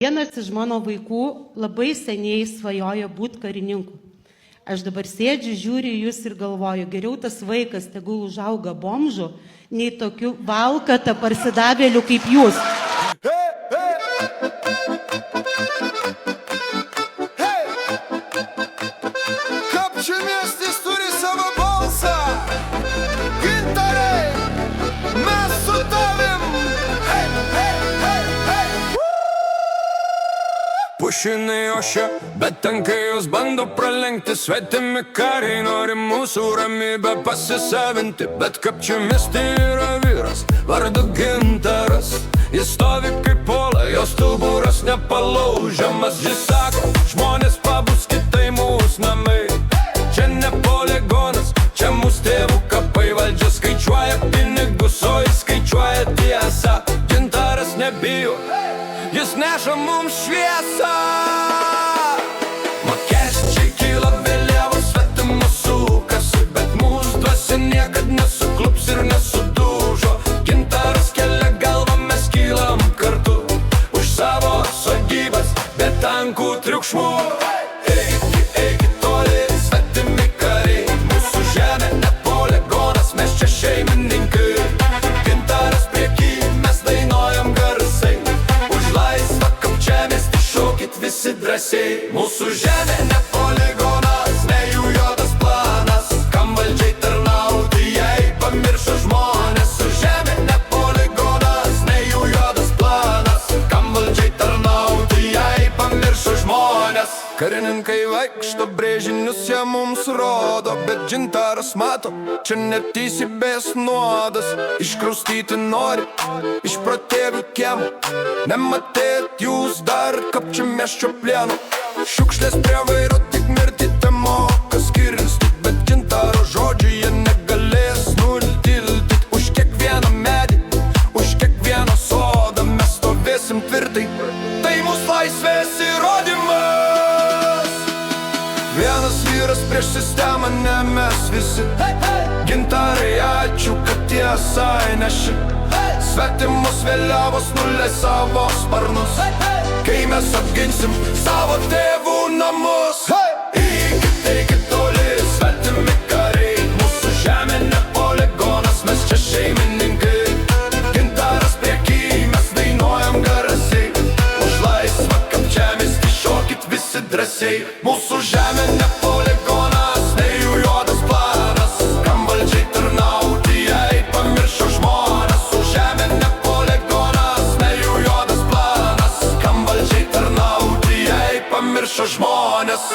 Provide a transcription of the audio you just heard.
Vienas iš mano vaikų labai seniai svajojo būti karininku. Aš dabar sėdžiu, žiūriu į jūs ir galvoju, geriau tas vaikas tegul užauga bomžu, nei tokiu valkata parsidavėliu kaip jūs. Kapčiamiestis turi savo balsą. Gintarai, mes su tavim. Pušinai ošia, bet tankai jos bando pralenkti. Svetimi kariai nori mūsų ramybę pasisavinti. Bet Kapčiamiesty yra vyras vardu Gintaras. Jis stovi kaip pola, jos stuburas nepalaužiamas. Jis sako, žmonės pabuskit, tai mūsų namai. Čia ne poligonas, čia mūsų tėvų kapai. Valdžia skaičiuoja pinigus, o jis skaičiuoja tiesą. Gintaras nebijo, jis neša mums šviesą. Mokesčiai kyla, vėliavos svetimus sukasi, bet mūsų dvasia niekad nesuklups ir nesudūžo. Gintaras kelia galvą, mes kylam kartu už savo sodybas, be tankų triukšmų. Eikit toli, svetimi kariai, mūsų žemė ne poligonas, mes čia šeimininkai. Gintaras prieky, mes dainuojam garsai, už laisvą Kapčiamiestį šokit visi drąsiai. Mūsų žemė ne poligonas, ne jų juodas planas, kam valdžiai tarnauti, jei pamiršo žmonės. Mūsų žemė ne poligonas, ne jų juodas planas, kam valdžiai tarnauti, jei pamiršo žmonės. Karininkai vaikšto, brėžinius jie mums rodo, bet Gintaras mato, čia neteisybės nuodas. Iškraustyti nori iš protėvių kiemų, nematėt jūs dar Kapčiamiesčio plieno. Šiukšlės prie vairo tik mirti te moka skirstyt, bet Gintaro žodžiai jie negalės nutildyt. Už kiekvieną medį, už kiekvieną sodą mes stovėsim tvirtai, tai mūsų laisvės įrodymas. Vienas vyras prieš sistemą, ne mes visi. Gintarai, ačiū, kad tiesą įneši. Svetimus vėliavos nuleis savo sparnus, kai mes apginsim savo tėvų namus. Eikit toli, svetimi kariai, mūsų žemė ne poligonas, mes čia šeimininkai. Gintaras prieky, mes dainuojam garsiai, už laisvą Kapčiamiestį šokit visi drąsiai. Mūsų žemė ne poligonas, ne jų juodas planas, kam valdžiai tarnauti, jei pamiršo žmonės. Mūsų žemė ne poligonas, ne jų juodas planas, kam valdžiai tarnauti, jei pamiršo žmonės.